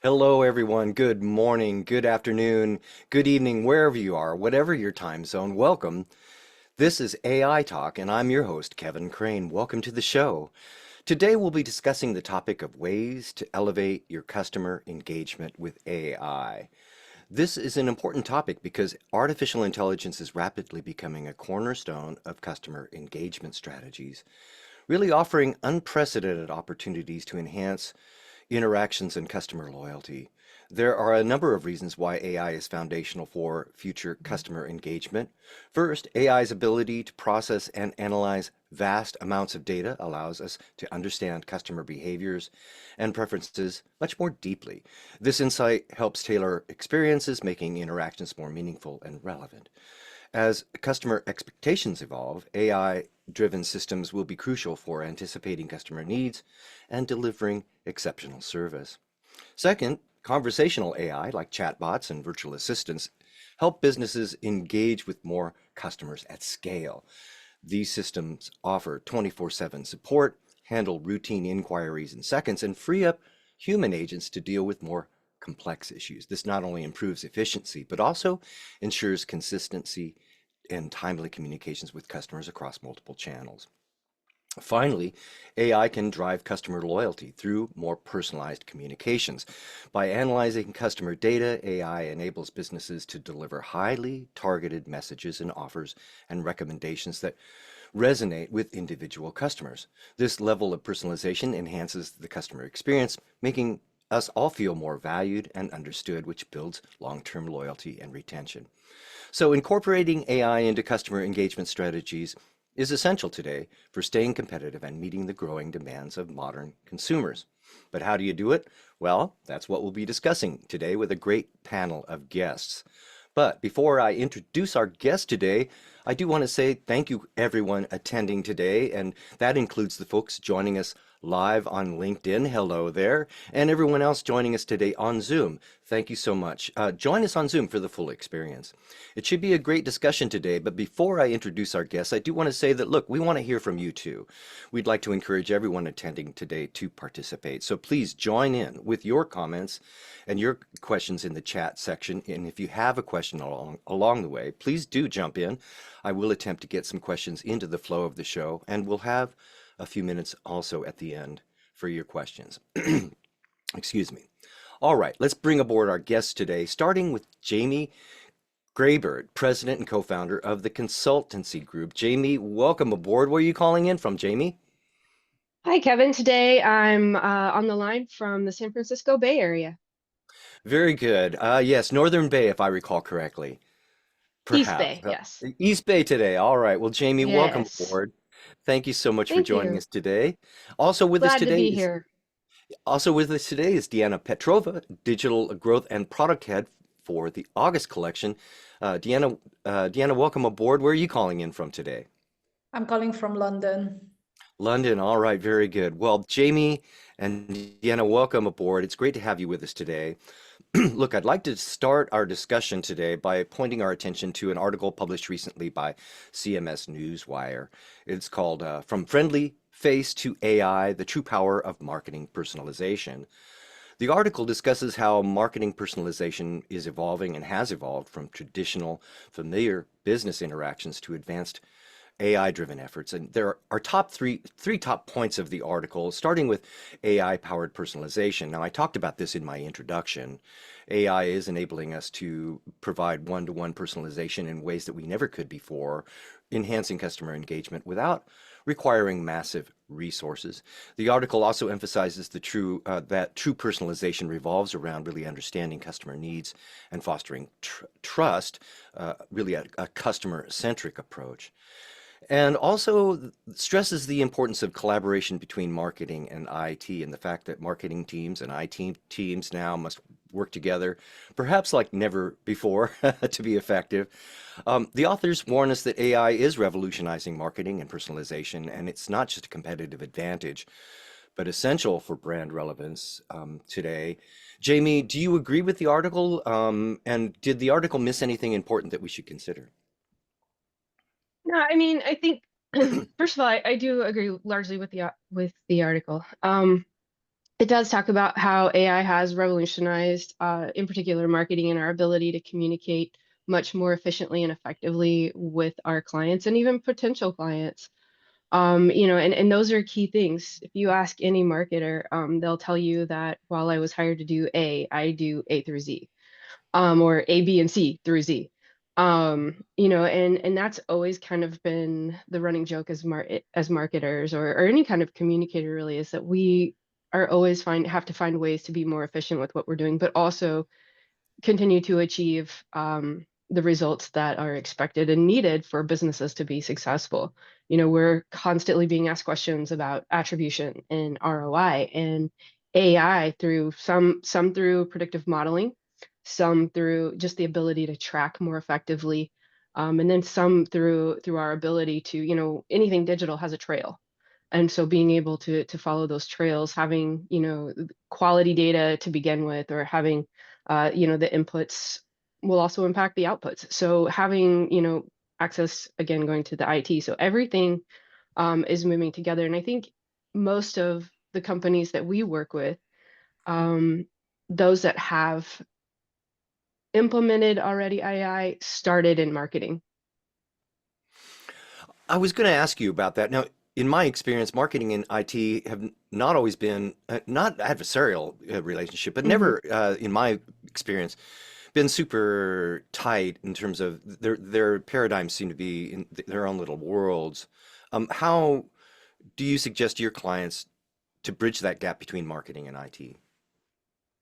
Hello, everyone. Good morning, good afternoon, good evening, wherever you are, whatever your time zone. Welcome. This is AI Talk, and I'm your host, Kevin Crane. Welcome to the show. Today, we'll be discussing the topic of ways to elevate your customer engagement with AI. This is an important topic because artificial intelligence is rapidly becoming a cornerstone of customer engagement strategies, really offering unprecedented opportunities to enhance interactions and customer loyalty. There are a number of reasons why AI is foundational for future customer engagement. First, AI's ability to process and analyze vast amounts of data allows us to understand customer behaviors and preferences much more deeply. This insight helps tailor experiences, making interactions more meaningful and relevant. As customer expectations evolve, AI-driven systems will be crucial for anticipating customer needs and delivering exceptional service. Second, conversational AI, like chatbots and virtual assistants, help businesses engage with more customers at scale. These systems offer 24/7 support, handle routine inquiries in seconds, and free up human agents to deal with more complex issues. This not only improves efficiency, but also ensures consistency and timely communications with customers across multiple channels. Finally, AI can drive customer loyalty through more personalized communications. By analyzing customer data, AI enables businesses to deliver highly targeted messages and offers and recommendations that resonate with individual customers. This level of personalization enhances the customer experience, making us all feel more valued and understood, which builds long-term loyalty and retention. So incorporating AI into customer engagement strategies is essential today for staying competitive and meeting the growing demands of modern consumers. But how do you do it? Well, that's what we'll be discussing today with a great panel of guests. But before I introduce our guest today, I do want to say thank you everyone attending today, and that includes the folks joining us live on LinkedIn. Hello there, and everyone else joining us today on Zoom. Thank you so much. Join us on Zoom for the full experience. It should be a great discussion today, but before I introduce our guests, I do want to say that, look, we want to hear from you too. We'd like to encourage everyone attending today to participate. So please join in with your comments and your questions in the chat section. And if you have a question along the way, please do jump in. I will attempt to get some questions into the flow of the show, and we'll have a few minutes also at the end for your questions. Excuse me. All right, let's bring aboard our guests today, starting with Jamie Graybird, president and co-founder of the consultancy group. Jamie, welcome aboard. Where are you calling in from, Jamie? Hi, Kevin. Today I'm on the line from the San Francisco Bay Area. Very good. Yes, Northern Bay, if I recall correctly. East Perhaps. Bay, yes. East Bay today. All right. Well, Jamie, welcome Yes. aboard. Thank you so much for Thank joining you. us today. Also with us Glad to today be is here. Deanna Petrova, digital growth and product head for the August collection. Deanna, welcome aboard. Where are you calling in from today? I'm calling from London. London. All right, very good. Well, Jamie and Deanna, welcome aboard. It's great to have you with us today. Look, I'd like to start our discussion today by pointing our attention to an article published recently by CMS Newswire. It's called From Friendly Face to AI, The True Power of Marketing Personalization. The article discusses how marketing personalization is evolving and has evolved from traditional, familiar business interactions to advanced AI-driven efforts. And there are three top points of the article, starting with AI-powered personalization. Now, I talked about this in my introduction. AI is enabling us to provide one-to-one personalization in ways that we never could before, enhancing customer engagement without requiring massive resources. The article also emphasizes that true personalization revolves around really understanding customer needs and fostering trust, really a customer-centric approach. And also stresses the importance of collaboration between marketing and IT and the fact that marketing teams and IT teams now must work together, perhaps like never before, to be effective. The authors warn us that AI is revolutionizing marketing and personalization, and it's not just a competitive advantage, but essential for brand relevance today. Jamie, do you agree with the article? And did the article miss anything important that we should consider? No, I think first of all, I do agree largely with the article. It does talk about how AI has revolutionized, in particular, marketing and our ability to communicate much more efficiently and effectively with our clients and even potential clients. And those are key things. If you ask any marketer, they'll tell you that while I was hired to do A, I do A through Z, or A, B, and C through Z. And that's always kind of been the running joke as marketers or any kind of communicator really is that we are always have to find ways to be more efficient with what we're doing, but also continue to achieve the results that are expected and needed for businesses to be successful. We're constantly being asked questions about attribution and ROI and AI through some through predictive modeling, some through just the ability to track more effectively, and then some through our ability to, anything digital has a trail. And so being able to follow those trails, having, quality data to begin with, or having the inputs will also impact the outputs. So having, access, again, going to the IT. So everything is moving together. And I think most of the companies that we work with, those that have implemented already AI started in marketing. I was going to ask you about that. Now, in my experience, marketing and IT have not always been not adversarial relationship, but never, in my experience, been super tight in terms of their paradigms seem to be in their own little worlds. How do you suggest to your clients to bridge that gap between marketing and IT?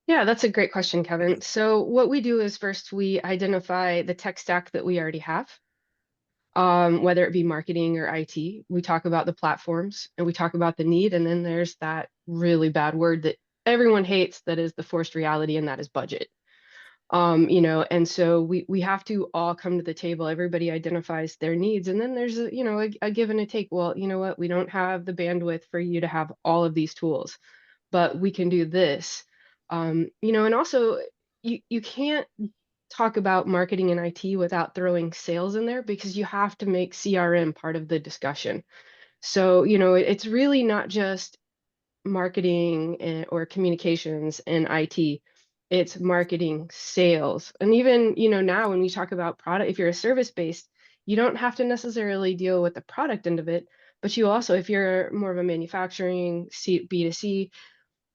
Yeah, that's a great question, Kevin. So what we do is first we identify the tech stack that we already have, whether it be marketing or IT. We talk about the platforms and we talk about the need, and then there's that really bad word that everyone hates that is the forced reality, and that is budget. And so we have to all come to the table. Everybody identifies their needs, and then there's a give and a take. Well, you know what? We don't have the bandwidth for you to have all of these tools, but we can do this. And also you can't talk about marketing and IT without throwing sales in there because you have to make CRM part of the discussion. So, it's really not just marketing or communications and IT. It's marketing, sales. And even, now when we talk about product, if you're a service based, you don't have to necessarily deal with the product end of it, but you also, if you're more of a manufacturing B2C,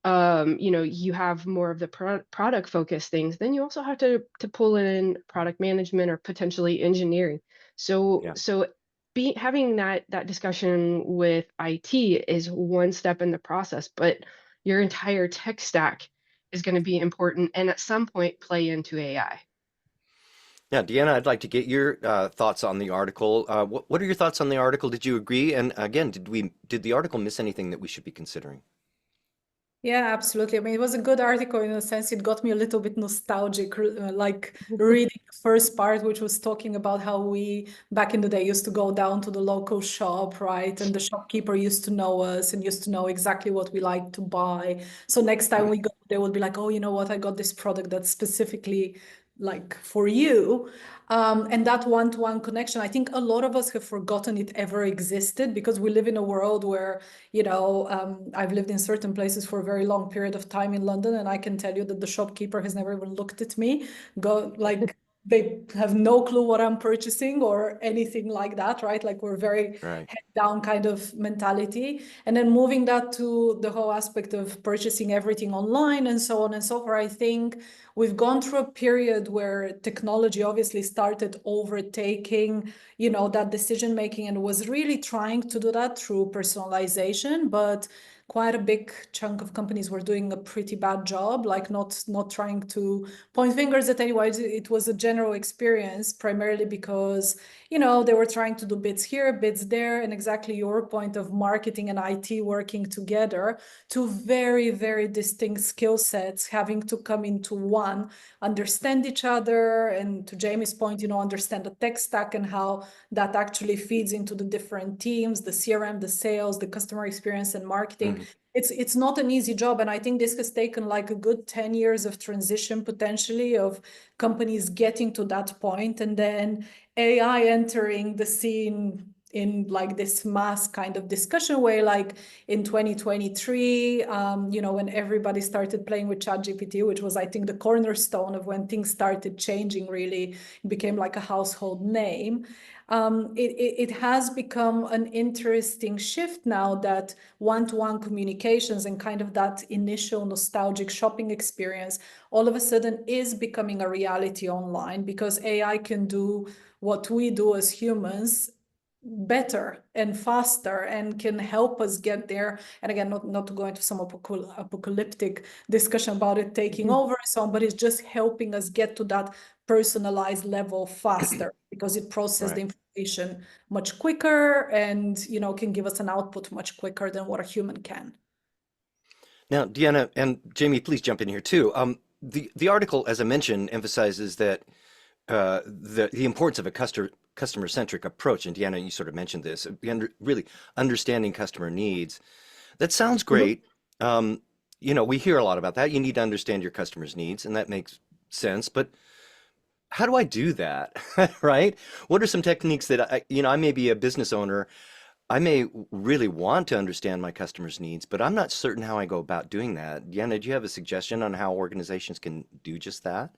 you have more of the product focused things, then you also have to pull in product management or potentially engineering. So Yeah. having that discussion with IT is one step in the process, but your entire tech stack is going to be important and at some point play into AI. Yeah, Deanna, I'd like to get your thoughts on the article. What are your thoughts on the article? Did you agree? And again, did the article miss anything that we should be considering? Yeah, absolutely. I mean, it was a good article in a sense. It got me a little bit nostalgic, like reading the first part, which was talking about how we back in the day used to go down to the local shop, right? And the shopkeeper used to know us and used to know exactly what we like to buy. So next time we go, they will be like, oh, you know what? I got this product that's specifically like for you. And that one-to-one connection, I think a lot of us have forgotten it ever existed because we live in a world where, I've lived in certain places for a very long period of time in London, and I can tell you that the shopkeeper has never even looked at me. They have no clue what I'm purchasing or anything like that, right? Like we're very Right. head down kind of mentality. And then moving that to the whole aspect of purchasing everything online and so on and so forth, I think we've gone through a period where technology obviously started overtaking, that decision making and was really trying to do that through personalization, but quite a big chunk of companies were doing a pretty bad job, like not trying to point fingers at anyone. It was a general experience, primarily because, they were trying to do bits here, bits there, and exactly your point of marketing and IT working together, two very, very distinct skill sets having to come into one, understand each other, and to Jamie's point, understand the tech stack and how that actually feeds into the different teams, the CRM, the sales, the customer experience, and marketing. It's not an easy job, and I think this has taken like a good 10 years of transition potentially of companies getting to that point, and then AI entering the scene in like this mass kind of discussion way, like in 2023, when everybody started playing with ChatGPT, which was, I think, the cornerstone of when things started changing, really became like a household name. It has become an interesting shift now that one-to-one communications and kind of that initial nostalgic shopping experience all of a sudden is becoming a reality online, because AI can do what we do as humans better and faster and can help us get there. And again, not to go into some apocalyptic discussion about it taking over and so on, but it's just helping us get to that personalized level faster because it processes the information much quicker and can give us an output much quicker than what a human can. Now, Deanna and Jamie, please jump in here too. The article, as I mentioned, emphasizes that the importance of a customer-centric approach. And Deanna, you sort of mentioned this, really understanding customer needs. That sounds great. We hear a lot about that. You need to understand your customer's needs, and that makes sense. But how do I do that, right? What are some techniques that I may be a business owner. I may really want to understand my customers' needs, but I'm not certain how I go about doing that. Deanna, do you have a suggestion on how organizations can do just that?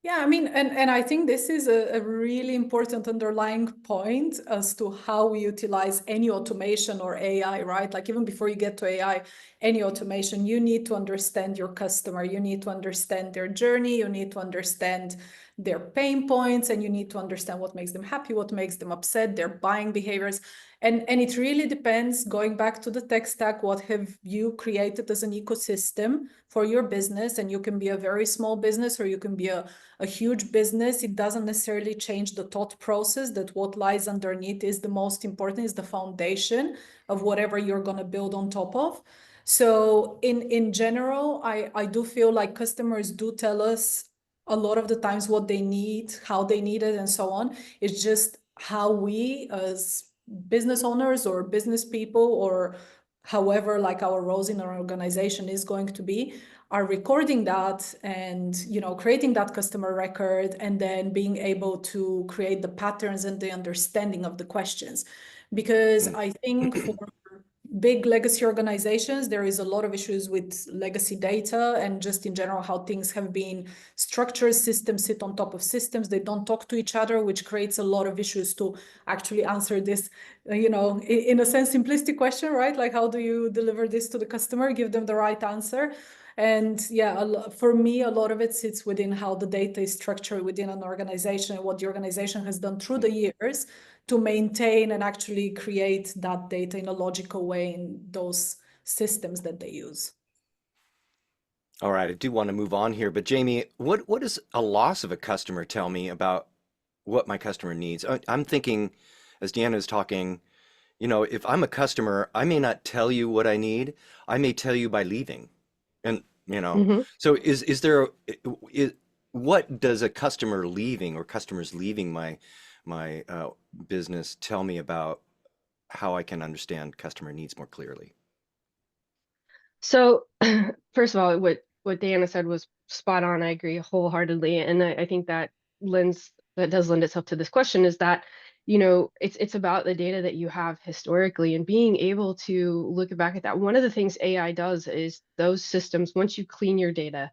Yeah, I mean, and I think this is a really important underlying point as to how we utilize any automation or AI, right? Like even before you get to AI, any automation, you need to understand your customer, you need to understand their journey, you need to understand their pain points, and you need to understand what makes them happy, what makes them upset, their buying behaviors. And it really depends, going back to the tech stack, what have you created as an ecosystem for your business? And you can be a very small business or you can be a huge business. It doesn't necessarily change the thought process that what lies underneath is the most important, is the foundation of whatever you're going to build on top of. So in general, I do feel like customers do tell us a lot of the times what they need, how they need it, and so on. It's just how we as business owners or business people, or however like our roles in our organization is going to be, are recording that and creating that customer record, and then being able to create the patterns and the understanding of the questions. Because I think for big legacy organizations, there is a lot of issues with legacy data and just in general how things have been structured. Systems sit on top of systems, they don't talk to each other, which creates a lot of issues to actually answer this in a sense simplistic question, right? Like, how do you deliver this to the customer, give them the right answer? And yeah, for me, a lot of it sits within how the data is structured within an organization and what the organization has done through the years to maintain and actually create that data in a logical way in those systems that they use. All right, I do want to move on here, but Jamie, what does a loss of a customer tell me about what my customer needs? I'm thinking, as Deanna is talking, if I'm a customer, I may not tell you what I need. I may tell you by leaving. And, so what does a customer leaving or customers leaving my business tell me about how I can understand customer needs more clearly? So, first of all, what Diana said was spot on. I agree wholeheartedly, and I think that does lend itself to this question, is that it's about the data that you have historically and being able to look back at that. One of the things AI does is those systems, once you clean your data,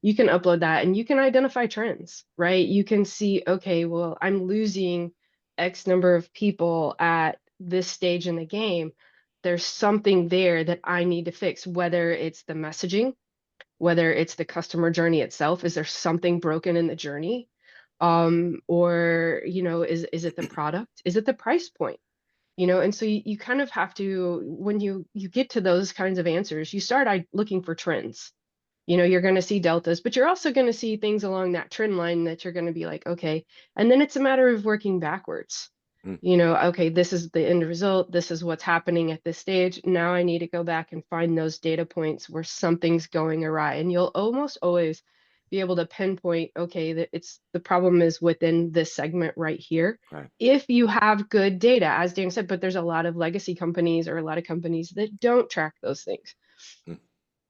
you can upload that and you can identify trends, right? You can see, okay, well, I'm losing X number of people at this stage in the game. There's something there that I need to fix, whether it's the messaging, whether it's the customer journey itself. Is there something broken in the journey? Or, is it the product? Is it the price point? And so you kind of have to, when you get to those kinds of answers, you start looking for trends. You're going to see deltas, but you're also going to see things along that trend line that you're going to be like, okay. And then it's a matter of working backwards. Mm. Okay, this is the end result. This is what's happening at this stage. Now I need to go back and find those data points where something's going awry. And you'll almost always be able to pinpoint, okay, that the problem is within this segment right here. Right. If you have good data, as Dan said, but there's a lot of legacy companies or a lot of companies that don't track those things. Mm.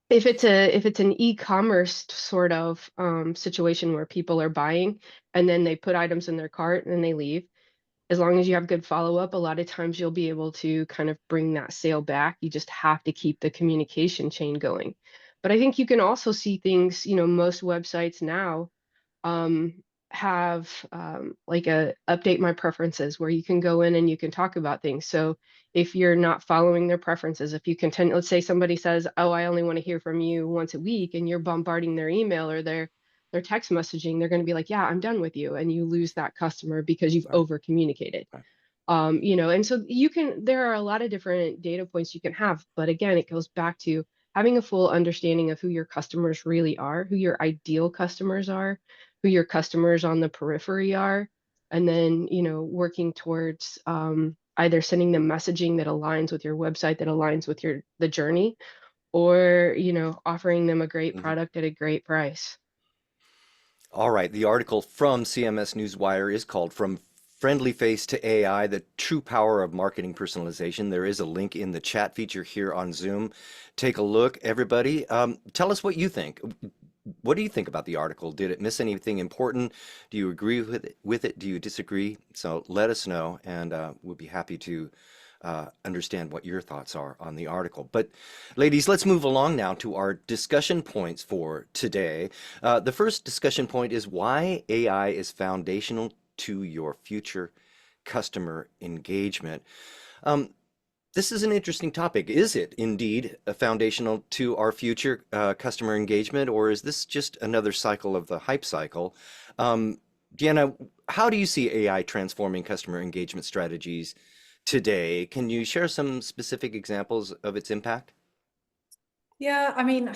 If it's an e-commerce sort of situation where people are buying and then they put items in their cart and they leave, as long as you have good follow-up, a lot of times you'll be able to kind of bring that sale back. You just have to keep the communication chain going. But I think you can also see things, most websites now um, have like a update my preferences where you can go in and you can talk about things. So if you're not following their preferences, if you continue, let's say somebody says, oh, I only want to hear from you once a week, and you're bombarding their email or their text messaging, they're going to be like, yeah, I'm done with you. And you lose that customer because you've Right. over communicated. Right. And so there are a lot of different data points you can have, but again, it goes back to having a full understanding of who your customers really are, who your ideal customers are, who your customers on the periphery are, and then, working towards either sending them messaging that aligns with your website, that aligns with the journey, or, offering them a great Mhm. product at a great price. All right. The article from CMS Newswire is called From Friendly Face to AI, The True Power of Marketing Personalization. There is a link in the chat feature here on Zoom. Take a look, everybody. Tell us what you think. What do you think about the article? Did it miss anything important? Do you agree with it? Do you disagree? So let us know, and we'll be happy to understand what your thoughts are on the article. But ladies, let's move along now to our discussion points for today. The first discussion point is why AI is foundational to your future customer engagement. Um, this is an interesting topic. Is it indeed foundational to our future customer engagement, or is this just another cycle of the hype cycle? Deanna, how do you see AI transforming customer engagement strategies today? Can you share some specific examples of its impact? Yeah, I mean,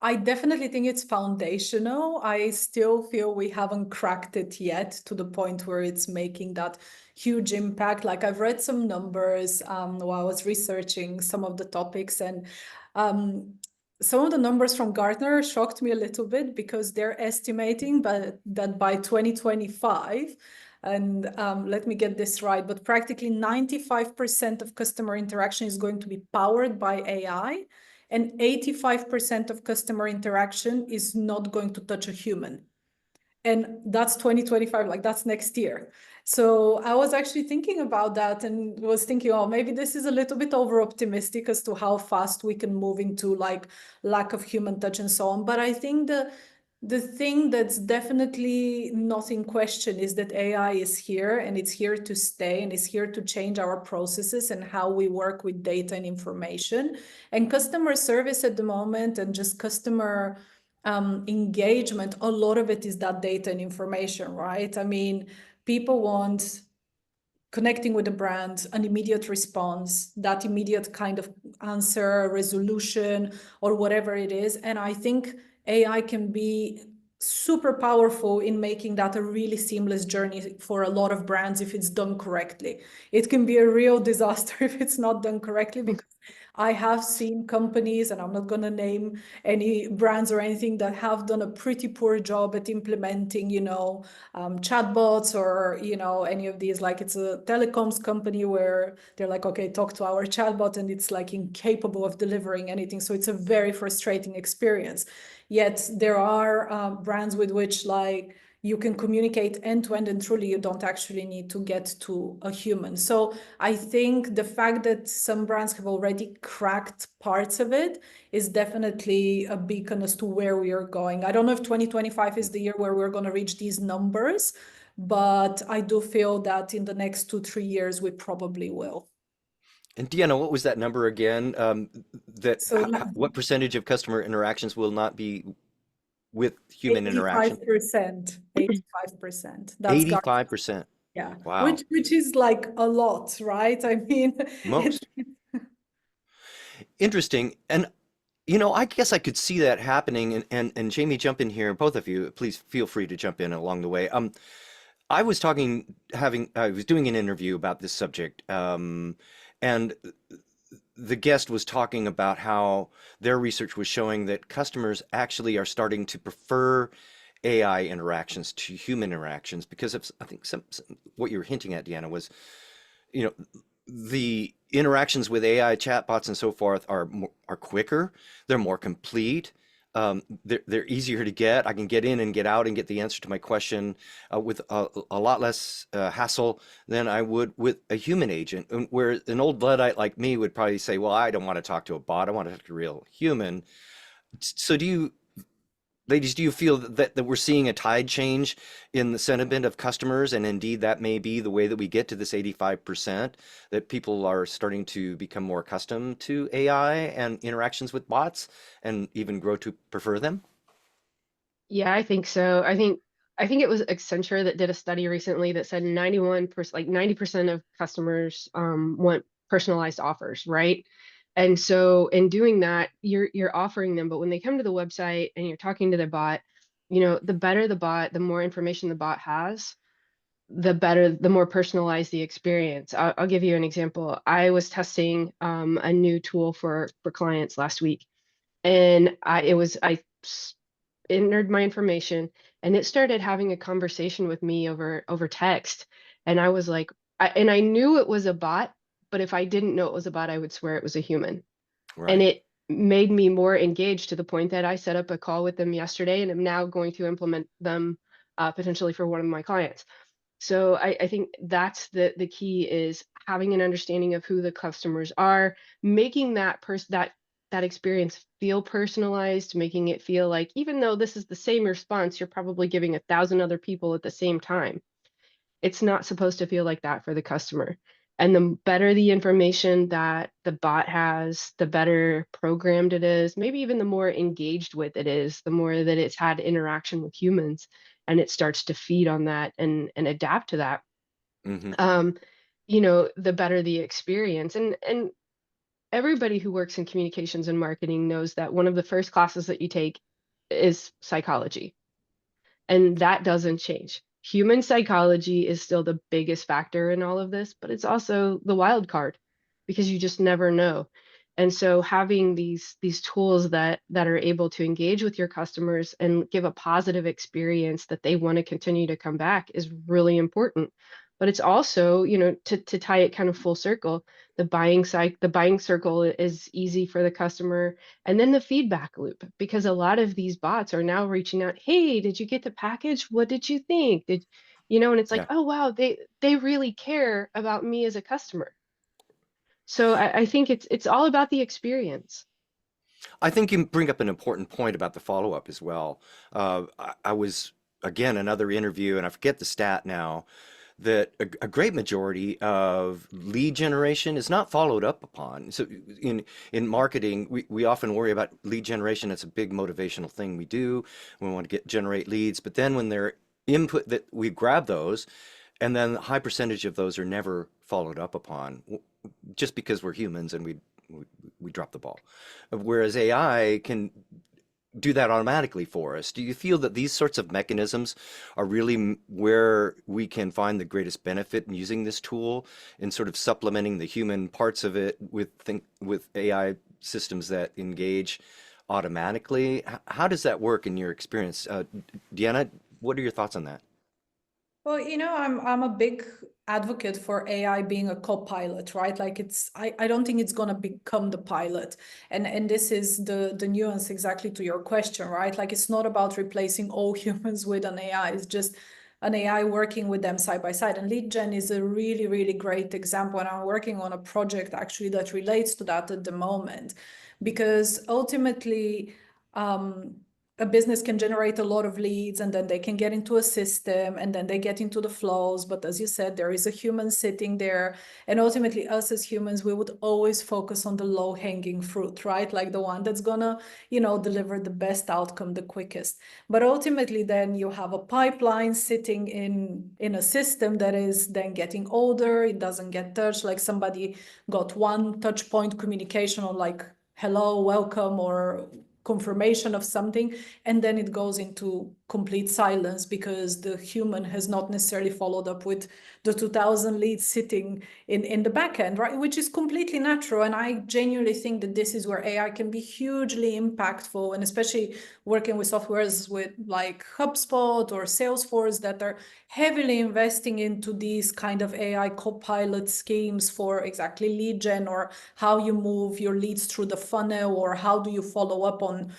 I definitely think it's foundational. I still feel we haven't cracked it yet to the point where it's making that huge impact. Like I've read some numbers while I was researching some of the topics, and um, some of the numbers from Gartner shocked me a little bit because they're estimating that by 2025, and let me get this right, but practically 95% of customer interaction is going to be powered by AI, and 85% of customer interaction is not going to touch a human. And that's 2025, like that's next year. So I was actually thinking about that and was thinking, oh, maybe this is a little bit over optimistic as to how fast we can move into like lack of human touch and so on. But I think the thing that's definitely not in question is that AI is here, and it's here to stay, and it's here to change our processes and how we work with data and information. And customer service at the moment, and just customer engagement, a lot of it is that data and information, right? I mean, people want connecting with the brand, an immediate response, that immediate kind of answer, resolution, or whatever it is. And I think AI can be super powerful in making that a really seamless journey for a lot of brands if it's done correctly. It can be a real disaster if it's not done correctly, because I have seen companies, and I'm not going to name any brands or anything, that have done a pretty poor job at implementing, chatbots, or, any of these. Like it's a telecoms company where they're like, okay, talk to our chatbot, and it's like incapable of delivering anything. So it's a very frustrating experience. Yet there are brands with which like you can communicate end to end, and truly you don't actually need to get to a human. So I think the fact that some brands have already cracked parts of it is definitely a beacon as to where we are going. I don't know if 2025 is the year where we're going to reach these numbers, but I do feel that in the next 2-3 years, we probably will. And Deanna, what was that number again? So What percentage of customer interactions will not be with human interaction? 85%, 85%. That's got, 85%. yeah, Wow. which is like a lot, right? I mean, Most. Interesting. And I guess I could see that happening. And Jamie, jump in here. Both of you, please feel free to jump in along the way. I was I was doing an interview about this subject, and the guest was talking about how their research was showing that customers actually are starting to prefer AI interactions to human interactions because of, I think, what you were hinting at, Deanna, was, you know, the interactions with AI chatbots and so forth are quicker, they're more complete. They're easier to get. I can get in and get out and get the answer to my question with a lot less hassle than I would with a human agent. And where an old Luddite like me would probably say, "Well, I don't want to talk to a bot. I want to talk to a real human." So do you, ladies, do you feel that we're seeing a tide change in the sentiment of customers, and indeed that may be the way that we get to this 85%, that people are starting to become more accustomed to AI and interactions with bots and even grow to prefer them? Yeah, I think so. I think it was Accenture that did a study recently that said 91%, like 90% of customers want personalized offers, right? And so in doing that, you're offering them, but when they come to the website and you're talking to the bot, the better the bot, the more information the bot has, the better, the more personalized the experience. I'll give you an example. I was testing a new tool for clients last week, and I entered my information, and it started having a conversation with me over text, and I was like, I knew it was a bot, but if I didn't know it was a bot, I would swear it was a human. And Right. it made me more engaged to the point that I set up a call with them yesterday and am now going to implement them potentially for one of my clients. So I think that's the key, is having an understanding of who the customers are, making that experience feel personalized, making it feel like even though this is the same response, you're probably giving 1,000 other people at the same time. It's not supposed to feel like that for the customer. And the better the information that the bot has, the better programmed it is, maybe even the more engaged with it is, the more that it's had interaction with humans, and it starts to feed on that and adapt to that. Hmm. Um, the better the experience. And everybody who works in communications and marketing knows that one of the first classes that you take is psychology, and that doesn't change. Human psychology is still the biggest factor in all of this, but it's also the wild card because you just never know. And so having these tools that are able to engage with your customers and give a positive experience that they want to continue to come back is really important. But it's also, to tie it kind of full circle, the buying circle is easy for the customer, and then the feedback loop, because a lot of these bots are now reaching out, "Hey, did you get the package? What did you think? And it's like, Yeah. oh wow, they really care about me as a customer. So I think it's all about the experience. I think you bring up an important point about the follow-up as well. I was, again, another interview, and I forget the stat now, that a great majority of lead generation is not followed up upon. So in marketing, we often worry about lead generation. It's a big motivational thing we do. We want to generate leads, but then when they're input, that we grab those, and then a high percentage of those are never followed up upon, just because we're humans and we, we drop the ball. Whereas AI can do that automatically for us. Do you feel that these sorts of mechanisms are really where we can find the greatest benefit in using this tool, in sort of supplementing the human parts of it with AI systems that engage automatically? How does that work in your experience? Deanna, what are your thoughts on that? Well, I'm a big advocate for AI being a co-pilot, right? Like I don't think it's gonna become the pilot. And this is the nuance exactly to your question, right? Like it's not about replacing all humans with an AI. It's just an AI working with them side by side. And lead gen is a really, really great example. And I'm working on a project actually that relates to that at the moment, because ultimately, a business can generate a lot of leads, and then they can get into a system, and then they get into the flows. But as you said, there is a human sitting there. And ultimately, us as humans, we would always focus on the low hanging fruit, right? Like the one that's gonna, deliver the best outcome the quickest. But ultimately, then you have a pipeline sitting in a system that is then getting older. It doesn't get touched. Like somebody got one touch point communication on like, hello, welcome, or confirmation of something, and then it goes into complete silence because the human has not necessarily followed up with the 2000 leads sitting in the back end, right? Which is completely natural. And I genuinely think that this is where AI can be hugely impactful, and especially working with softwares with like HubSpot or Salesforce that are heavily investing into these kind of AI copilot schemes for exactly lead gen, or how you move your leads through the funnel, or how do you follow up on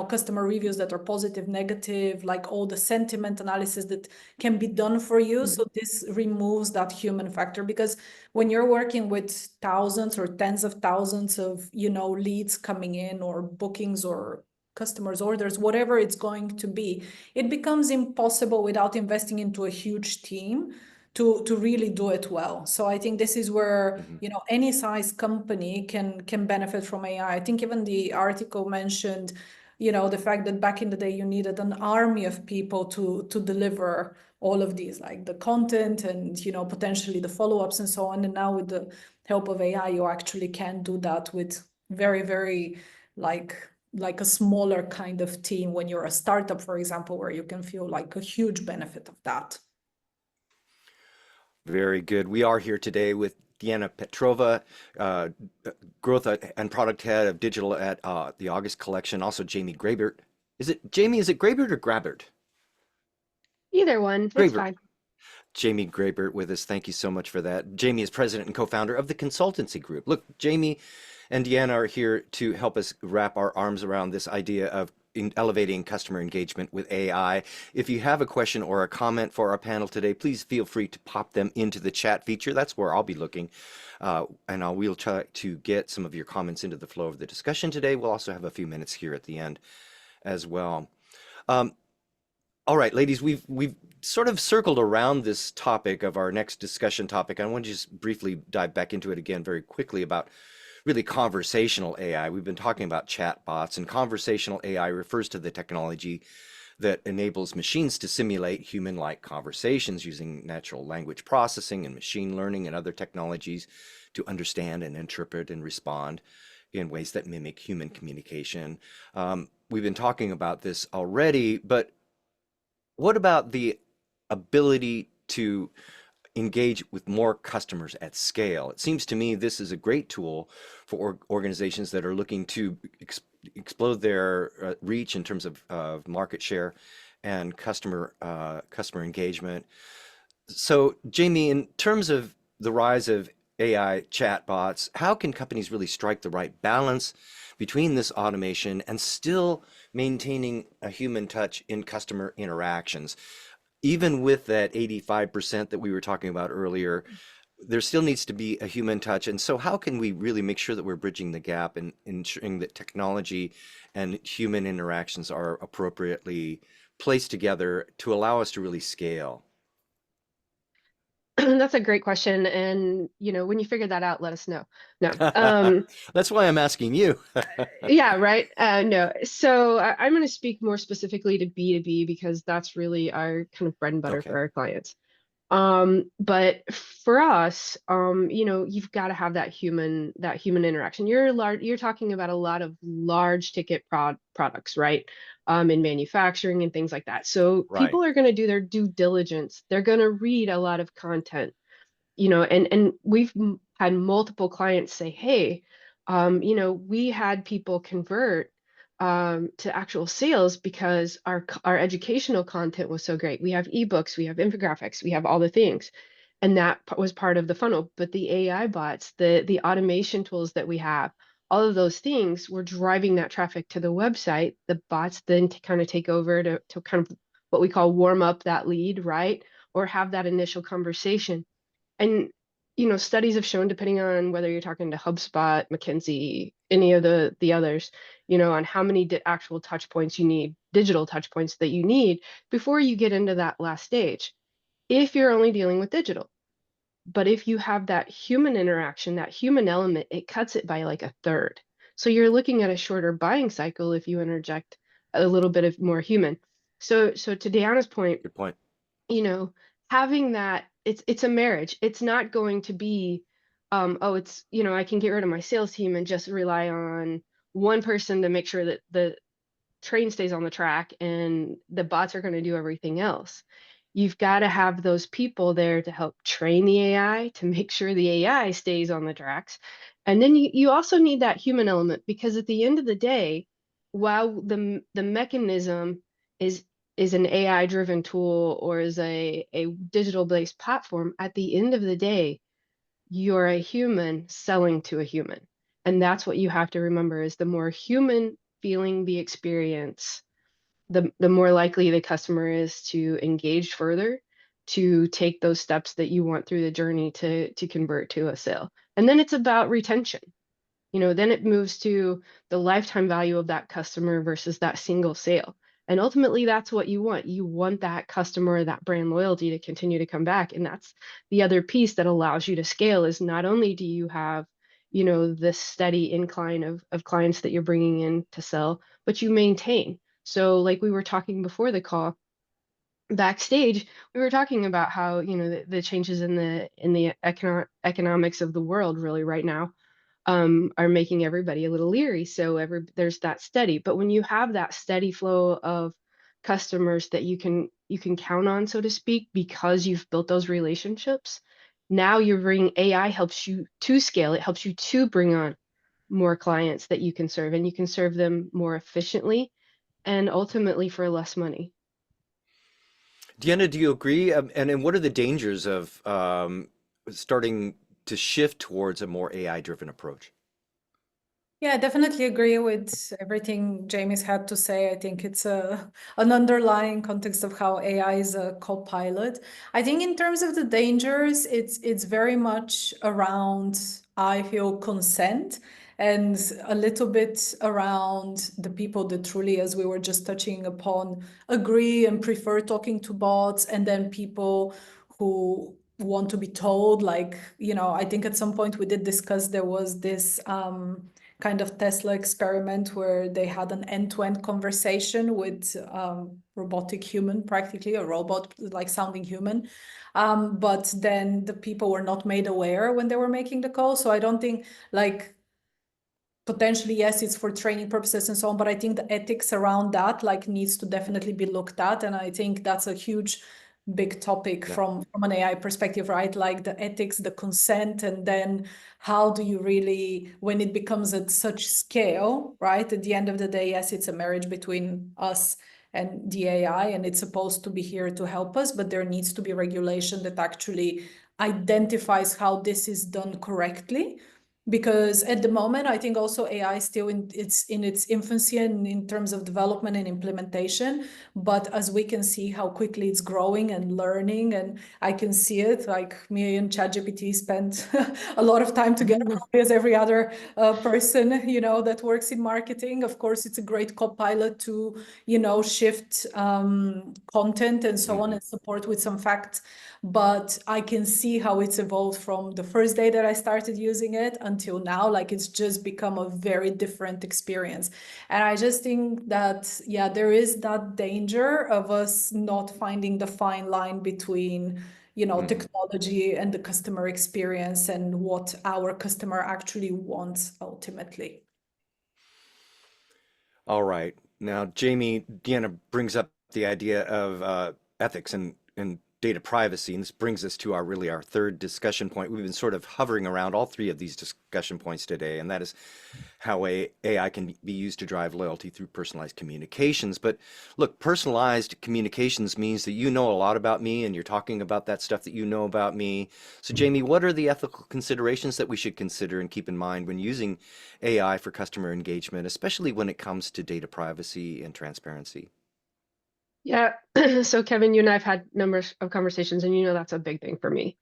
customer reviews that are positive, negative, like all the sentiment analysis that can be done for you. So this removes that human factor, because when you're working with thousands or tens of thousands of, leads coming in, or bookings, or customers orders, whatever it's going to be, it becomes impossible without investing into a huge team to really do it well. So I think this is where any size company can benefit from AI. I think even the article mentioned the fact that back in the day you needed an army of people to deliver all of these, like the content and potentially the follow-ups and so on. And now with the help of AI, you actually can do that with very, very like a smaller kind of team when you're a startup, for example, where you can feel like a huge benefit of that. Very good. We are here today with Deanna Petrova, growth and product head of digital at the August collection. Also, Jamie Grabert. Is it Grabert or Grabert? Either one, it's Grabert. fine. Jamie Grabert with us. Thank you so much for that. Jamie is president and co-founder of the consultancy group. Look, Jamie and Deanna are here to help us wrap our arms around this idea of elevating customer engagement with AI. If you have a question or a comment for our panel today, please feel free to pop them into the chat feature. That's where I'll be looking. And we'll try to get some of your comments into the flow of the discussion today. We'll also have a few minutes here at the end as well. All right, ladies, we've sort of circled around this topic of our next discussion topic. I want to just briefly dive back into it again very quickly about really conversational AI. We've been talking about chatbots, and conversational AI refers to the technology that enables machines to simulate human-like conversations using natural language processing and machine learning and other technologies to understand and interpret and respond in ways that mimic human communication. We've been talking about this already, but what about the ability to engage with more customers at scale? It seems to me this is a great tool for organizations that are looking to explode their reach in terms of market share and customer engagement. So, Jamie, in terms of the rise of AI chatbots, how can companies really strike the right balance between this automation and still maintaining a human touch in customer interactions? Even with that 85% that we were talking about earlier, there still needs to be a human touch. And so how can we really make sure that we're bridging the gap and ensuring that technology and human interactions are appropriately placed together to allow us to really scale? That's a great question. And, when you figure that out, let us know. No. That's why I'm asking you. Yeah, right. No. So I'm going to speak more specifically to B2B because that's really our kind of bread and butter Okay. for our clients. But for us, you've got to have that human interaction. You're talking about a lot of large ticket products, right? In manufacturing and things like that. So Right. people are going to do their due diligence. They're going to read a lot of content, and we've had multiple clients say, hey, we had people convert to actual sales because our educational content was so great. We have ebooks, we have infographics, we have all the things, and that was part of the funnel. But the AI bots, the automation tools that we have, all of those things were driving that traffic to the website. The bots then to kind of take over to kind of what we call warm up that lead, right? Or have that initial conversation. And studies have shown, depending on whether you're talking to HubSpot, McKinsey, any of the others, on how many actual touch points you need, digital touch points that you need before you get into that last stage, if you're only dealing with digital. But if you have that human interaction, that human element, it cuts it by like a third. So you're looking at a shorter buying cycle if you interject a little bit of more human. So to Deanna's point, Good point. Having that, it's a marriage. It's not going to be, it's, I can get rid of my sales team and just rely on one person to make sure that the train stays on the track and the bots are going to do everything else. You've got to have those people there to help train the AI to make sure the AI stays on the tracks. And then you also need that human element, because at the end of the day, while the mechanism is an AI driven tool or is a digital based platform, at the end of the day, you're a human selling to a human. And that's what you have to remember, is the more human feeling the experience, the more likely the customer is to engage further, to take those steps that you want through the journey to convert to a sale. And then it's about retention. Then it moves to the lifetime value of that customer versus that single sale. And ultimately, that's what you want. You want that customer, that brand loyalty to continue to come back. And that's the other piece that allows you to scale, is not only do you have, this steady incline of clients that you're bringing in to sell, but you maintain. So like we were talking before the call, backstage, we were talking about how, the changes in the economics of the world really right now are making everybody a little leery. So there's that steady. But when you have that steady flow of customers that you can count on, so to speak, because you've built those relationships, now you're bringing AI helps you to scale. It helps you to bring on more clients that you can serve, and you can serve them more efficiently and ultimately for less money. Deanna, do you agree? And what are the dangers of starting to shift towards a more AI-driven approach? Yeah, I definitely agree with everything Jamie's had to say. I think it's an underlying context of how AI is a co-pilot. I think in terms of the dangers, it's very much around, I feel, consent, and a little bit around the people that truly, as we were just touching upon, agree and prefer talking to bots, and then people who want to be told, like, I think at some point we did discuss, there was this kind of Tesla experiment where they had an end-to-end conversation with robotic human, practically a robot like sounding human. But then the people were not made aware when they were making the call. So I don't think, like, potentially, yes, it's for training purposes and so on, but I think the ethics around that like needs to definitely be looked at. And I think that's a huge big topic Yeah. from an AI perspective, right? Like the ethics, the consent, and then how do you really, when it becomes at such scale, right? At the end of the day, yes, it's a marriage between us and the AI, and it's supposed to be here to help us, but there needs to be regulation that actually identifies how this is done correctly. Because at the moment, I think also AI is still in its infancy and in terms of development and implementation. But as we can see how quickly it's growing and learning, and I can see it, like me and ChatGPT spent a lot of time together, as every other person, that works in marketing. Of course, it's a great co-pilot to, shift content and so on and support with some facts. But I can see how it's evolved from the first day that I started using it until now. Like, it's just become a very different experience. And I just think that, yeah, there is that danger of us not finding the fine line between, technology and the customer experience and what our customer actually wants ultimately. All right. Now, Jamie, Deanna brings up the idea of ethics and data privacy, and this brings us to our third discussion point. We've been sort of hovering around all three of these discussion points today, and that is how AI can be used to drive loyalty through personalized communications. But look, personalized communications means that you know a lot about me, and you're talking about that stuff that you know about me. So, Jamie, what are the ethical considerations that we should consider and keep in mind when using AI for customer engagement, especially when it comes to data privacy and transparency? Yeah. So Kevin, you and I've had numbers of conversations, and that's a big thing for me.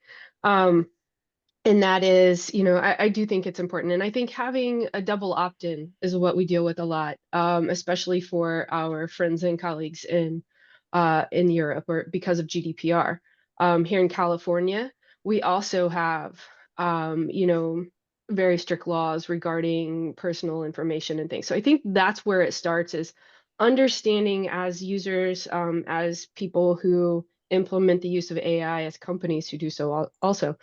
Um, and that is, I do think it's important. And I think having a double opt-in is what we deal with a lot, especially for our friends and colleagues in Europe, or because of GDPR. Here in California, we also have very strict laws regarding personal information and things. So I think that's where it starts, is understanding as users, as people who implement the use of AI, as companies who do so also.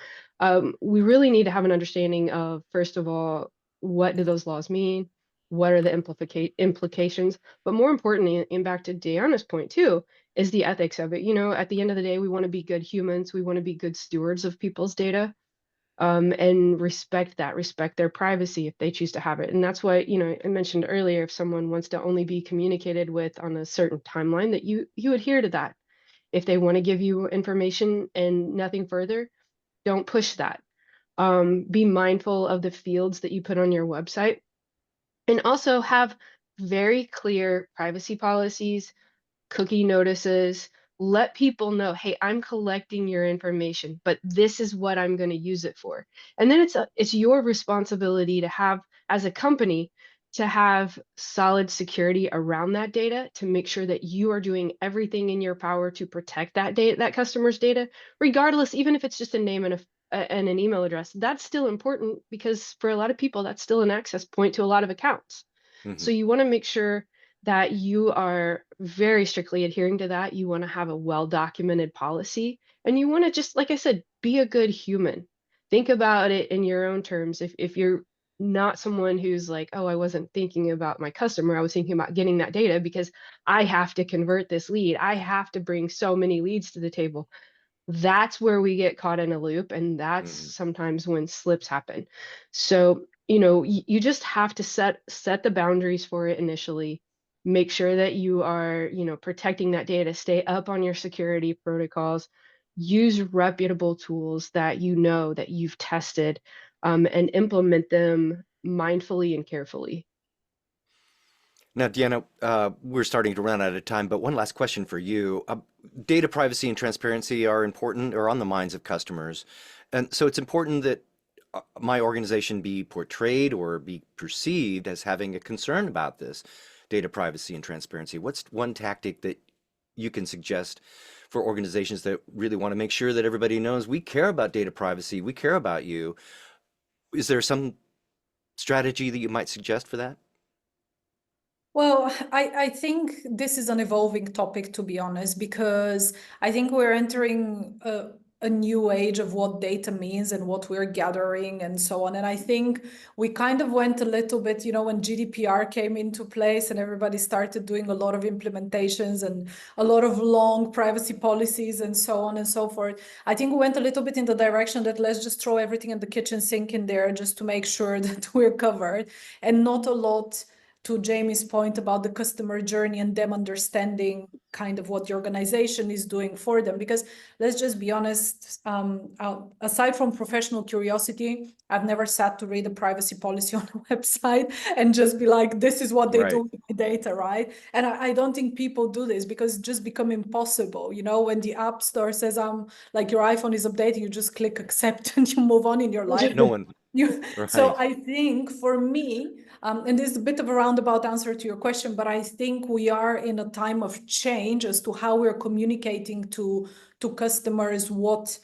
We really need to have an understanding of, first of all, what do those laws mean? what are the implications, but more importantly, and back to Deanna's point too, is the ethics of it. You know, at the end of the day, we want to be good humans. We want to be good stewards of people's data, and respect their privacy if they choose to have it. And that's why, you know, I mentioned earlier, if someone wants to only be communicated with on a certain timeline, that you adhere to that. If they want to give you information and nothing further, don't push that. Be mindful of the fields that you put on your website, and also have very clear privacy policies, cookie notices. Let people know, hey, I'm collecting your information, but this is what I'm going to use it for. And then it's your responsibility to have, as a company, to have solid security around that data, to make sure that you are doing everything in your power to protect that data, that customer's data, regardless, even if it's just a name and and an email address. That's still important, because for a lot of people, that's still an access point to a lot of accounts. Hmm. So you want to make sure that you are very strictly adhering to that. You want to have a well-documented policy, and you want to, just like I said, be a good human. Think about it in your own terms. If you're not someone who's like, oh, I wasn't thinking about my customer, I was thinking about getting that data because I have to convert this lead. I have to bring so many leads to the table. That's where we get caught in a loop, and that's Hmm. sometimes when slips happen. So, you know, you just have to set the boundaries for it initially. Make sure that you are, you know, protecting that data, stay up on your security protocols, use reputable tools that you know that you've tested, and implement them mindfully and carefully. Now, Deanna, we're starting to run out of time, but one last question for you. Data privacy and transparency are important or on the minds of customers. And so it's important that my organization be portrayed or be perceived as having a concern about this data privacy and transparency. What's one tactic that you can suggest for organizations that really want to make sure that everybody knows we care about data privacy, we care about you? Is there some strategy that you might suggest for that? Well, I think this is an evolving topic, to be honest, because I think we're entering a new age of what data means and what we're gathering and so on. And I think we kind of went a little bit, you know, when GDPR came into place and everybody started doing a lot of implementations and a lot of long privacy policies and so on and so forth. I think we went a little bit in the direction that let's just throw everything in the kitchen sink in there just to make sure that we're covered, and not a lot, to Jamie's point about the customer journey and them understanding kind of what the organization is doing for them. Because let's just be honest, aside from professional curiosity, I've never sat to read a privacy policy on a website and just be like, this is what they Right. do with my data, right? And I don't think people do this because it's just become impossible. You know, when the app store says, like your iPhone is updating, you just click accept and you move on in your life. No one, So right. I think for me, and this is a bit of a roundabout answer to your question, but I think we are in a time of change as to how we're communicating to customers what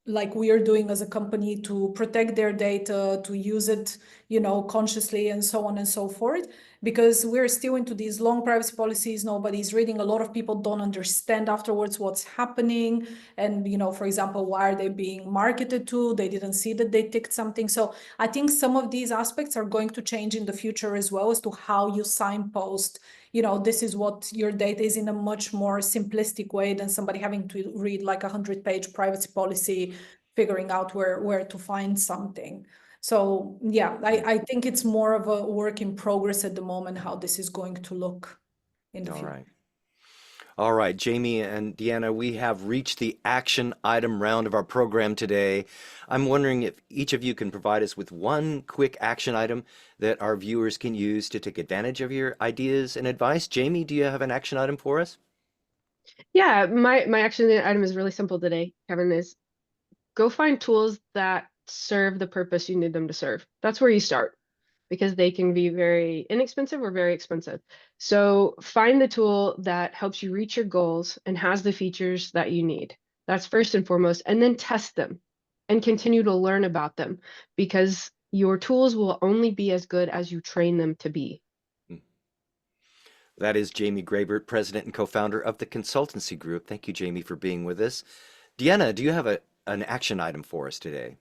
like we are doing as a company to protect their data, to use it, you know, consciously and so on and so forth. Because we're still into these long privacy policies, nobody's reading. A lot of people don't understand afterwards what's happening. And, you know, for example, why are they being marketed to? They didn't see that they ticked something. So I think some of these aspects are going to change in the future as well, as to how you signpost, you know, this is what your data is, in a much more simplistic way than somebody having to read like 100-page privacy policy, figuring out where to find something. So yeah, I think it's more of a work in progress at the moment, how this is going to look in the All future. right. All right, Jamie and Deanna, we have reached the action item round of our program today. I'm wondering if each of you can provide us with one quick action item that our viewers can use to take advantage of your ideas and advice. Jamie, do you have an action item for us? Yeah, my action item is really simple today, Kevin, is go find tools that serve the purpose you need them to serve. That's where you start, because they can be very inexpensive or very expensive. So find the tool that helps you reach your goals and has the features that you need. That's first and foremost, and then test them and continue to learn about them, because your tools will only be as good as you train them to be. That is Jamie Grabert, president and co-founder of the Consultancy Group. Thank you, Jamie, for being with us. Deanna, do you have an action item for us today?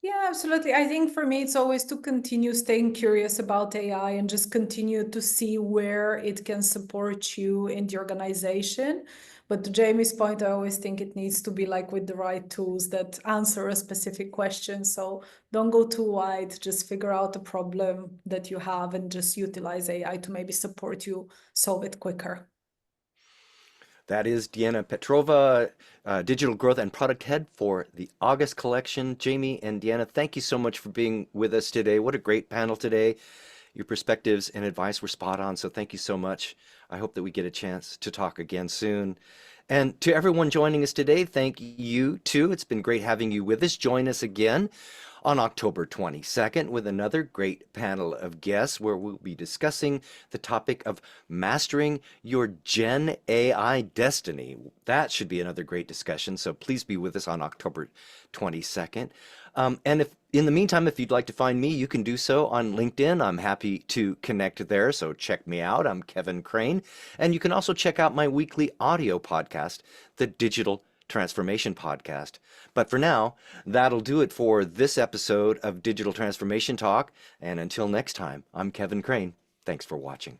Yeah, absolutely. I think for me, it's always to continue staying curious about AI and just continue to see where it can support you in the organization. But to Jamie's point, I always think it needs to be like with the right tools that answer a specific question. So don't go too wide, just figure out the problem that you have and just utilize AI to maybe support you solve it quicker. That is Deanna Petrova, Digital Growth and Product Head for the August collection. Jamie and Deanna, thank you so much for being with us today. What a great panel today. Your perspectives and advice were spot on, so thank you so much. I hope that we get a chance to talk again soon. And to everyone joining us today, thank you too. It's been great having you with us. Join us again on October 22nd with another great panel of guests where we'll be discussing the topic of mastering your Gen AI destiny. That should be another great discussion, so please be with us on October 22nd. And if in the meantime, if you'd like to find me, you can do so on LinkedIn. I'm happy to connect there, so check me out. I'm Kevin Crane. And you can also check out my weekly audio podcast, the Digital Transformation Podcast. But for now, that'll do it for this episode of Digital Transformation Talk. And until next time, I'm Kevin Crane. Thanks for watching.